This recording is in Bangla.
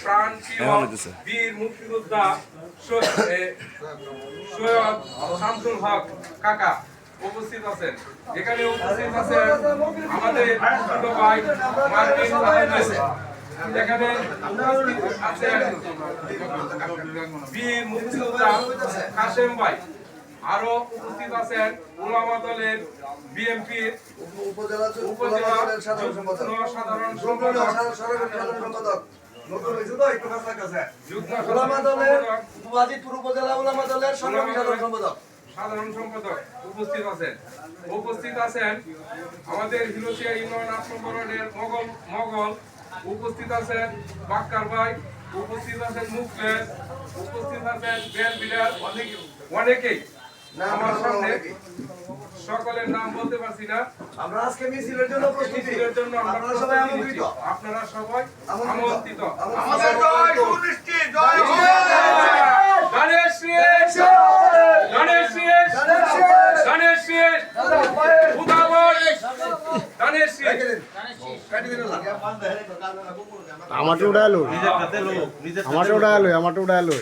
প্রাণ প্রিয় বীর মুক্তিযোদ্ধা সৈয়দ শামসুল হক কাকা উপস্থিত আছেন। এখানে উপস্থিত আছেন আমাদের ছোট ভাই মার্কিন আহমেদ। এখানে উপস্থিত আছেন বীর মুক্তিযোদ্ধা কাশেম ভাই। আরো উপস্থিত আছেন উলামা দলের বিএনপির উপজেলা সাধারণ সম্পাদক সাধারণ সম্পাদক উপস্থিত আছেন। উপস্থিত আছেন আমাদের হিলোচিয়া ইউনিয়ন ৮ নম্বর ওয়ার্ডের মগল। উপস্থিত আছেন বাক্কার ভাই। উপস্থিত আছেন মুখলেস। উপস্থিত আছেন বেল বিড়াল। অনেকেই আমার সামনে সকলের নাম বলতে পারছি না। আমরা আজকে মিছিলের জন্য প্রস্তুতি, আপনারা সবাই আমন্ত্রিত। আপনারা সবাই আমন্ত্রিত। আমাদের জয় সুনিশ্চিত, জয় গণেশ আমারটা উড়ালো